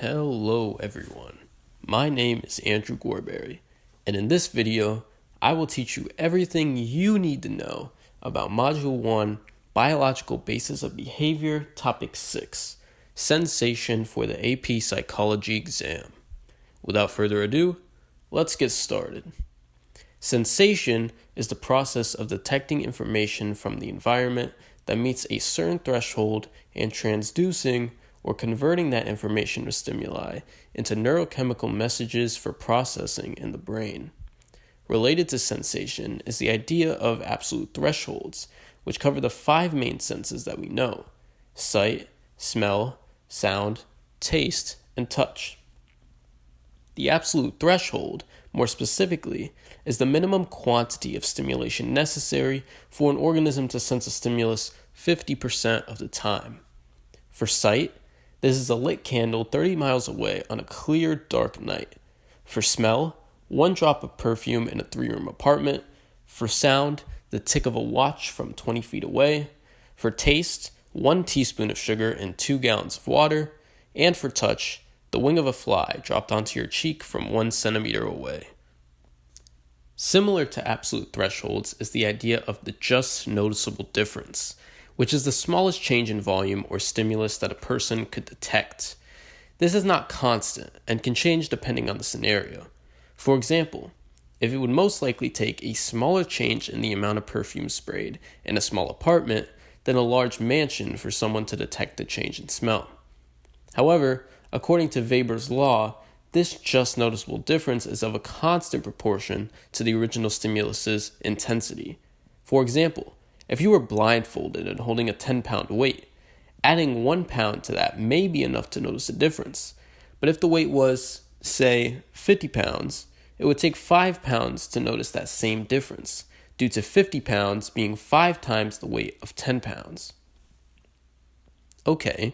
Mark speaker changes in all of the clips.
Speaker 1: Hello everyone, my name is Andrew Gorberry, and in this video, I will teach you everything you need to know about Module 1, Biological Basis of Behavior, Topic 6, Sensation for the AP Psychology exam. Without further ado, let's get started. Sensation is the process of detecting information from the environment that meets a certain threshold and transducing or converting that information or stimuli into neurochemical messages for processing in the brain. Related to sensation is the idea of absolute thresholds, which cover the 5 main senses that we know: sight, smell, sound, taste, and touch. The absolute threshold, more specifically, is the minimum quantity of stimulation necessary for an organism to sense a stimulus 50% of the time. For sight, this is a lit candle 30 miles away on a clear, dark night. For smell, 1 drop of perfume in a 3-room apartment. For sound, the tick of a watch from 20 feet away. For taste, 1 teaspoon of sugar in 2 gallons of water. And for touch, the wing of a fly dropped onto your cheek from 1 centimeter away. Similar to absolute thresholds is the idea of the just noticeable difference, which is the smallest change in volume or stimulus that a person could detect. This is not constant and can change depending on the scenario. For example, if it would most likely take a smaller change in the amount of perfume sprayed in a small apartment than a large mansion for someone to detect the change in smell. However, according to Weber's law, this just noticeable difference is of a constant proportion to the original stimulus's intensity. For example, if you were blindfolded and holding a 10-pound weight, adding 1 pound to that may be enough to notice a difference. But if the weight was, say, 50 pounds, it would take 5 pounds to notice that same difference, due to 50 pounds being 5 times the weight of 10 pounds. Okay,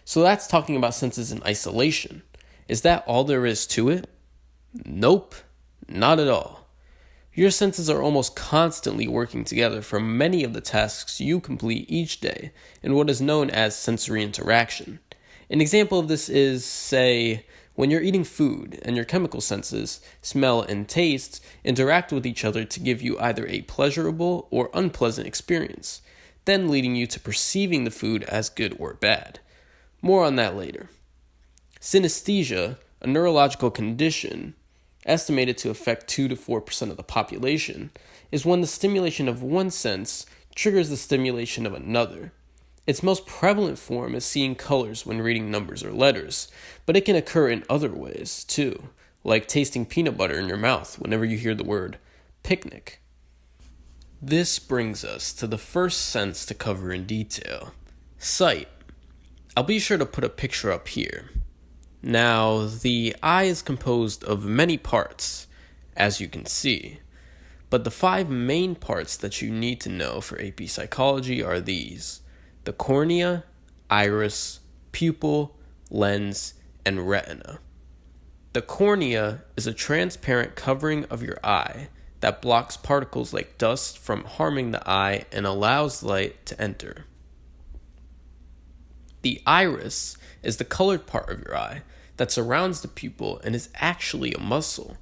Speaker 1: so that's talking about senses in isolation. Is that all there is to it? Nope, not at all. Your senses are almost constantly working together for many of the tasks you complete each day in what is known as sensory interaction. An example of this is, say, when you're eating food and your chemical senses, smell and taste, interact with each other to give you either a pleasurable or unpleasant experience, then leading you to perceiving the food as good or bad. More on that later. Synesthesia, a neurological condition, estimated to affect 2 to 4% of the population, is when the stimulation of one sense triggers the stimulation of another. Its most prevalent form is seeing colors when reading numbers or letters, but it can occur in other ways, too, like tasting peanut butter in your mouth whenever you hear the word picnic. This brings us to the first sense to cover in detail: sight. I'll be sure to put a picture up here. Now, the eye is composed of many parts, as you can see, but the 5 main parts that you need to know for AP Psychology are these: the cornea, iris, pupil, lens, and retina. The cornea is a transparent covering of your eye that blocks particles like dust from harming the eye and allows light to enter. The iris is the colored part of your eye that surrounds the pupil and is actually a muscle.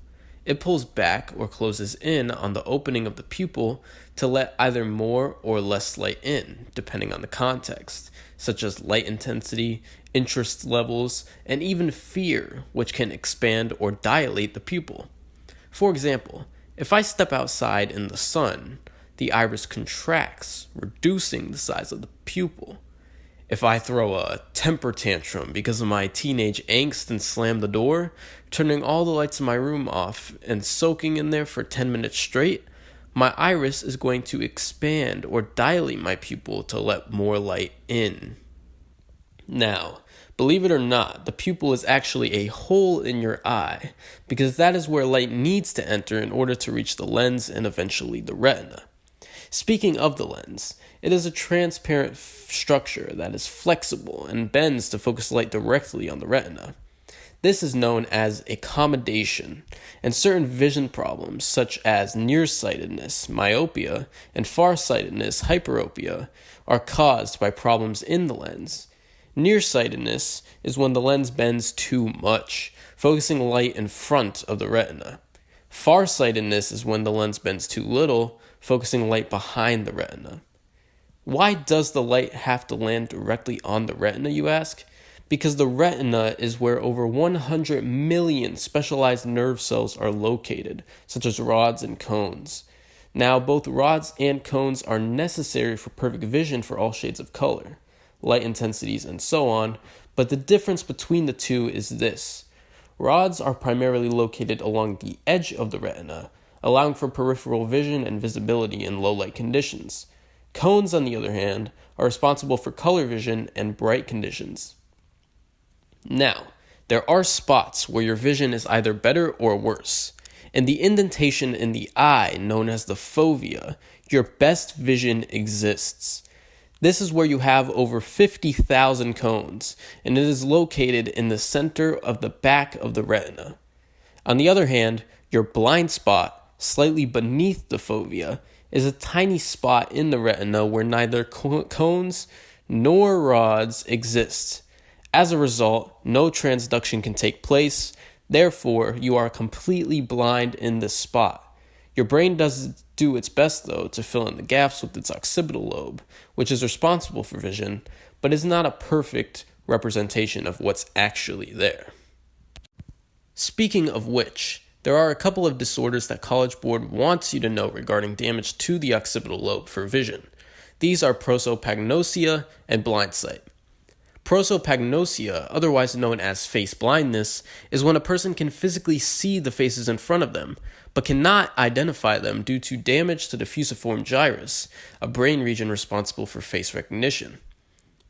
Speaker 1: It pulls back or closes in on the opening of the pupil to let either more or less light in, depending on the context, such as light intensity, interest levels, and even fear, which can expand or dilate the pupil. For example, if I step outside in the sun, the iris contracts, reducing the size of the pupil. If I throw a temper tantrum because of my teenage angst and slam the door, turning all the lights in my room off and soaking in there for 10 minutes straight, my iris is going to expand or dilate my pupil to let more light in. Now, believe it or not, the pupil is actually a hole in your eye, because that is where light needs to enter in order to reach the lens and eventually the retina. Speaking of the lens, it is a transparent structure that is flexible and bends to focus light directly on the retina. This is known as accommodation, and certain vision problems such as nearsightedness, myopia, and farsightedness, hyperopia, are caused by problems in the lens. Nearsightedness is when the lens bends too much, focusing light in front of the retina. Farsightedness is when the lens bends too little, focusing light behind the retina. Why does the light have to land directly on the retina, you ask? Because the retina is where over 100 million specialized nerve cells are located, such as rods and cones. Now, both rods and cones are necessary for perfect vision for all shades of color, light intensities, and so on, but the difference between the two is this. Rods are primarily located along the edge of the retina, allowing for peripheral vision and visibility in low light conditions. Cones, on the other hand, are responsible for color vision and bright conditions. Now, there are spots where your vision is either better or worse. In the indentation in the eye, known as the fovea, your best vision exists. This is where you have over 50,000 cones, and it is located in the center of the back of the retina. On the other hand, your blind spot, slightly beneath the fovea, is a tiny spot in the retina where neither cones nor rods exist. As a result, no transduction can take place. Therefore, you are completely blind in this spot. Your brain does do its best, though, to fill in the gaps with its occipital lobe, which is responsible for vision, but is not a perfect representation of what's actually there. Speaking of which, there are a couple of disorders that College Board wants you to know regarding damage to the occipital lobe for vision. These are prosopagnosia and blind sight. Prosopagnosia, otherwise known as face blindness, is when a person can physically see the faces in front of them, but cannot identify them due to damage to the fusiform gyrus, a brain region responsible for face recognition.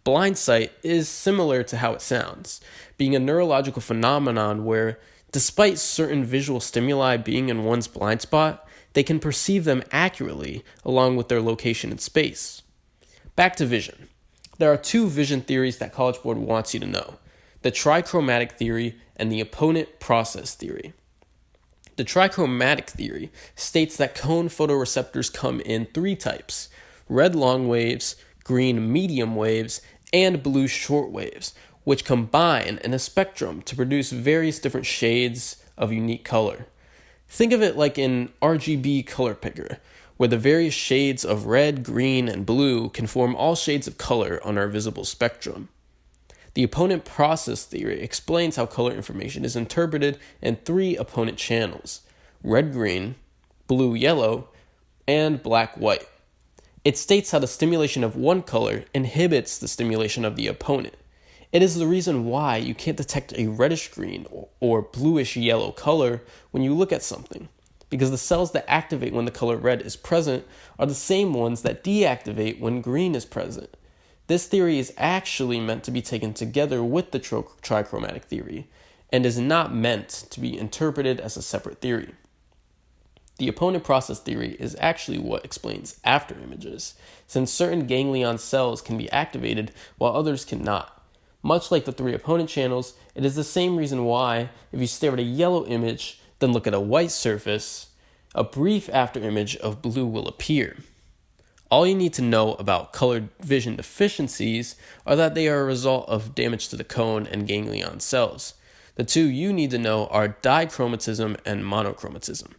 Speaker 1: Blind sight is similar to how it sounds, being a neurological phenomenon where, despite certain visual stimuli being in one's blind spot, they can perceive them accurately along with their location in space. Back to vision. There are two vision theories that College Board wants you to know: the trichromatic theory and the opponent process theory. The trichromatic theory states that cone photoreceptors come in three types: red long waves, green medium waves, and blue short waves, which combine in a spectrum to produce various different shades of unique color. Think of it like an RGB color picker, where the various shades of red, green, and blue can form all shades of color on our visible spectrum. The opponent process theory explains how color information is interpreted in three opponent channels: red-green, blue-yellow, and black-white. It states how the stimulation of one color inhibits the stimulation of the opponent. It is the reason why you can't detect a reddish-green or bluish-yellow color when you look at something, because the cells that activate when the color red is present are the same ones that deactivate when green is present. This theory is actually meant to be taken together with the trichromatic theory, and is not meant to be interpreted as a separate theory. The opponent process theory is actually what explains after images, since certain ganglion cells can be activated while others cannot. Much like the three opponent channels, it is the same reason why, if you stare at a yellow image, then look at a white surface, a brief after image of blue will appear. All you need to know about colored vision deficiencies are that they are a result of damage to the cone and ganglion cells. The two you need to know are dichromatism and monochromatism.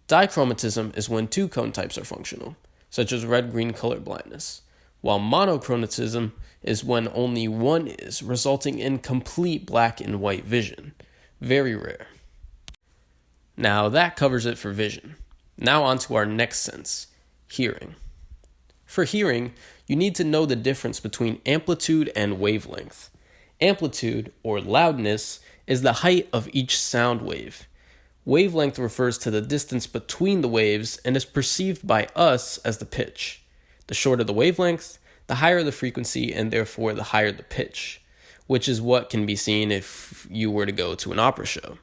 Speaker 1: Dichromatism is when two cone types are functional, such as red-green color blindness, while monochromatism is when only one is, resulting in complete black and white vision. Very rare. Now that covers it for vision. Now on to our next sense, hearing. For hearing, you need to know the difference between amplitude and wavelength. Amplitude, or loudness, is the height of each sound wave. Wavelength refers to the distance between the waves and is perceived by us as the pitch. The shorter the wavelength, the higher the frequency, and therefore the higher the pitch, which is what can be seen if you were to go to an opera show.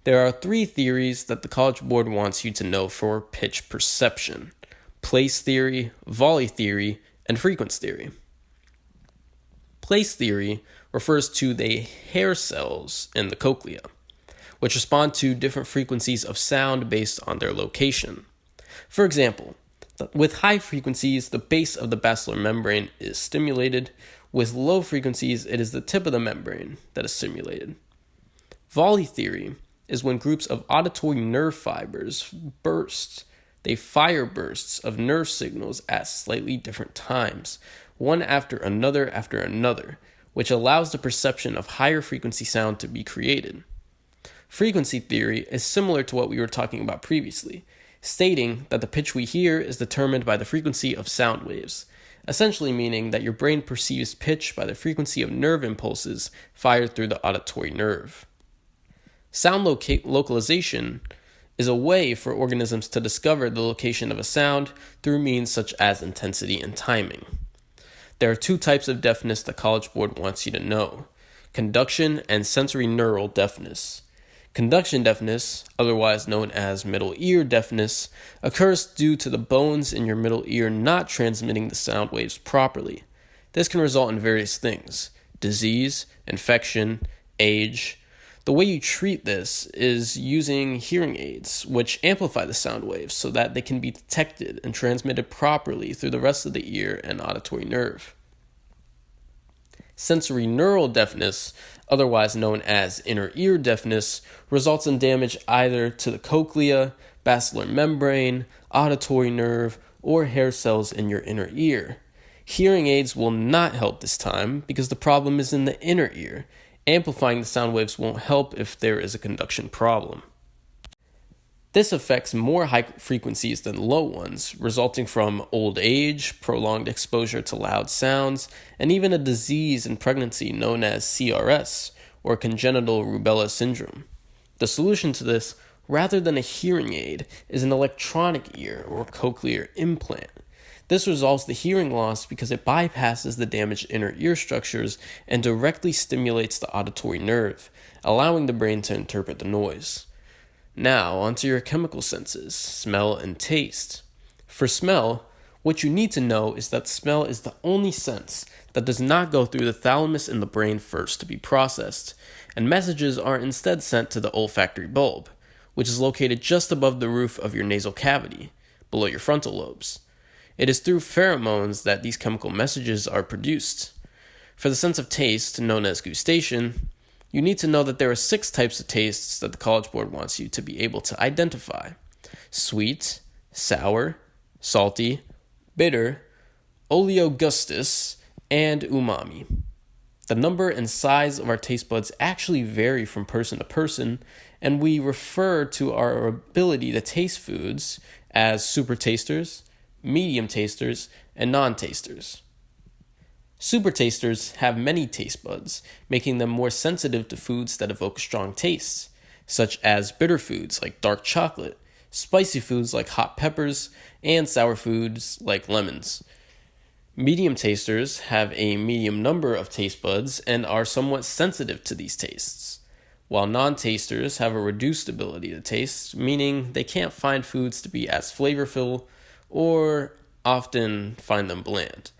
Speaker 1: There are three theories that the College Board wants you to know for pitch perception: place theory, volley theory, and frequency theory. Place theory refers to the hair cells in the cochlea, which respond to different frequencies of sound based on their location. For example, with high frequencies, the base of the basilar membrane is stimulated, With low frequencies, it is the tip of the membrane that is stimulated. Volley theory is when groups of auditory nerve fibers burst. They fire bursts of nerve signals at slightly different times, one after another, which allows the perception of higher frequency sound to be created. Frequency theory is similar to what we were talking about previously, stating that the pitch we hear is determined by the frequency of sound waves, essentially meaning that your brain perceives pitch by the frequency of nerve impulses fired through the auditory nerve. Sound localization is a way for organisms to discover the location of a sound through means such as intensity and timing. There are two types of deafness the College Board wants you to know: conduction and sensory neural deafness. Conduction deafness, otherwise known as middle ear deafness, occurs due to the bones in your middle ear not transmitting the sound waves properly. This can result in various things: disease, infection, age. The way you treat this is using hearing aids, which amplify the sound waves so that they can be detected and transmitted properly through the rest of the ear and auditory nerve. Sensory neural deafness, otherwise known as inner ear deafness, results in damage either to the cochlea, basilar membrane, auditory nerve, or hair cells in your inner ear. Hearing aids will not help this time because the problem is in the inner ear. Amplifying the sound waves won't help if there is a conduction problem. This affects more high frequencies than low ones, resulting from old age, prolonged exposure to loud sounds, and even a disease in pregnancy known as CRS, or congenital rubella syndrome. The solution to this, rather than a hearing aid, is an electronic ear or cochlear implant. This resolves the hearing loss because it bypasses the damaged inner ear structures and directly stimulates the auditory nerve, allowing the brain to interpret the noise. Now, onto your chemical senses, smell and taste. For smell, what you need to know is that smell is the only sense that does not go through the thalamus in the brain first to be processed, and messages are instead sent to the olfactory bulb, which is located just above the roof of your nasal cavity, below your frontal lobes. It is through pheromones that these chemical messages are produced. For the sense of taste, known as gustation, you need to know that there are 6 types of tastes that the College Board wants you to be able to identify: sweet, sour, salty, bitter, oleogustus, and umami. The number and size of our taste buds actually vary from person to person, and we refer to our ability to taste foods as super tasters, medium tasters, and non-tasters. Super tasters have many taste buds, making them more sensitive to foods that evoke strong tastes, such as bitter foods like dark chocolate, spicy foods like hot peppers, and sour foods like lemons. Medium tasters have a medium number of taste buds and are somewhat sensitive to these tastes, while non-tasters have a reduced ability to taste, meaning they can't find foods to be as flavorful or often find them bland.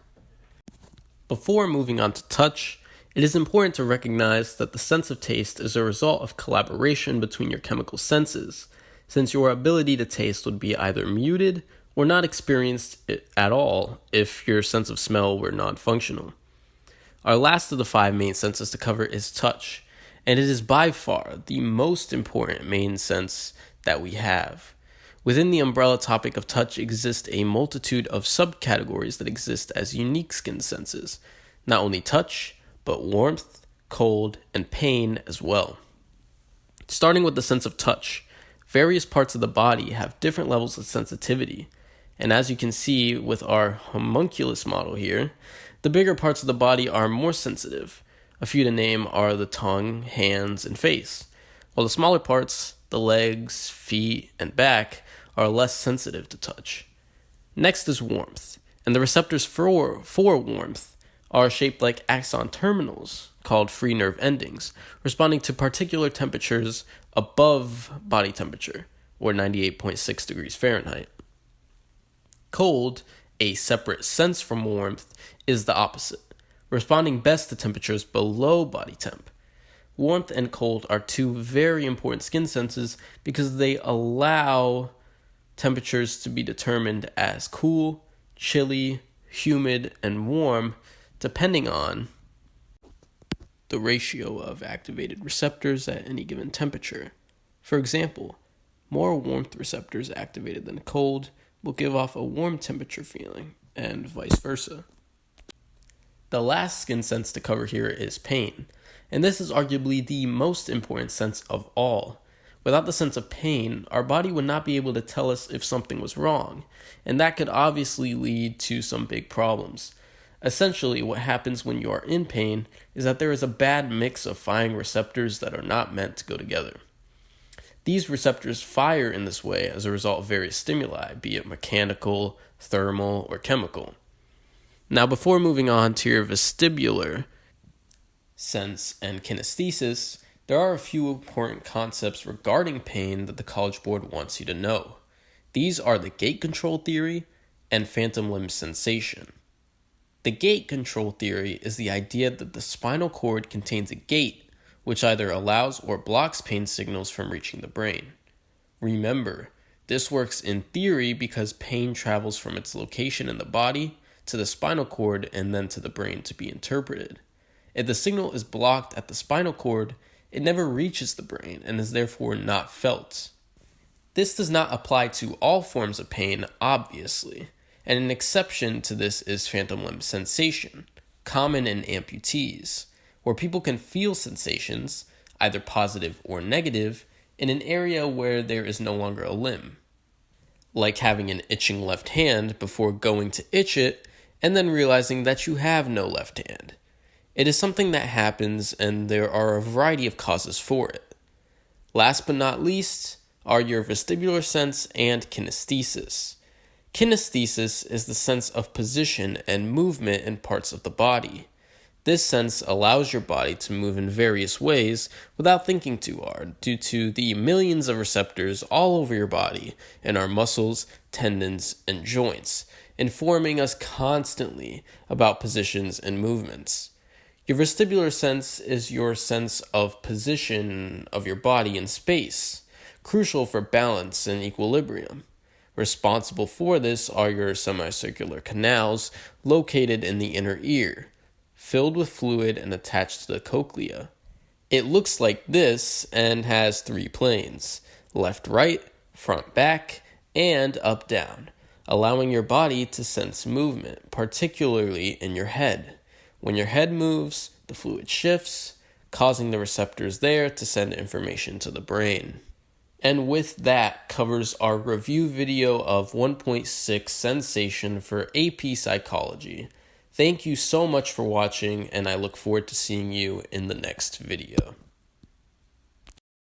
Speaker 1: Before moving on to touch, it is important to recognize that the sense of taste is a result of collaboration between your chemical senses, since your ability to taste would be either muted or not experienced at all if your sense of smell were non-functional. Our last of the 5 main senses to cover is touch, and it is by far the most important main sense that we have. Within the umbrella topic of touch exist a multitude of subcategories that exist as unique skin senses, not only touch, but warmth, cold, and pain as well. Starting with the sense of touch, various parts of the body have different levels of sensitivity, and as you can see with our homunculus model here, the bigger parts of the body are more sensitive. A few to name are the tongue, hands, and face, while the smaller parts, the legs, feet, and back, are less sensitive to touch. Next is warmth, and the receptors for warmth are shaped like axon terminals, called free nerve endings, responding to particular temperatures above body temperature, or 98.6 degrees Fahrenheit. Cold, a separate sense from warmth, is the opposite, responding best to temperatures below body temp. Warmth and cold are 2 very important skin senses because they allow temperatures to be determined as cool, chilly, humid, and warm depending on the ratio of activated receptors at any given temperature. For example, more warmth receptors activated than cold will give off a warm temperature feeling, and vice versa. The last skin sense to cover here is pain, and this is arguably the most important sense of all. Without the sense of pain, our body would not be able to tell us if something was wrong, and that could obviously lead to some big problems. Essentially, what happens when you are in pain is that there is a bad mix of firing receptors that are not meant to go together. These receptors fire in this way as a result of various stimuli, be it mechanical, thermal, or chemical. Now, before moving on to your vestibular sense and kinesthesis, there are a few important concepts regarding pain that the College Board wants you to know. These are the gate control theory and phantom limb sensation. The gate control theory is the idea that the spinal cord contains a gate which either allows or blocks pain signals from reaching the brain. Remember, this works in theory because pain travels from its location in the body to the spinal cord and then to the brain to be interpreted. If the signal is blocked at the spinal cord, it never reaches the brain and is therefore not felt. This does not apply to all forms of pain, obviously, and an exception to this is phantom limb sensation, common in amputees, where people can feel sensations, either positive or negative, in an area where there is no longer a limb. Like having an itching left hand before going to itch it and then realizing that you have no left hand. It is something that happens and there are a variety of causes for it. Last but not least are your vestibular sense and kinesthesis. Kinesthesis is the sense of position and movement in parts of the body. This sense allows your body to move in various ways without thinking too hard due to the millions of receptors all over your body in our muscles, tendons, and joints, informing us constantly about positions and movements. Your vestibular sense is your sense of position of your body in space, crucial for balance and equilibrium. Responsible for this are your semicircular canals located in the inner ear, filled with fluid and attached to the cochlea. It looks like this and has 3 planes, left-right, front-back, and up-down, allowing your body to sense movement, particularly in your head. When your head moves, the fluid shifts, causing the receptors there to send information to the brain. And with that covers our review video of 1.6 Sensation for AP Psychology. Thank you so much for watching, and I look forward to seeing you in the next video.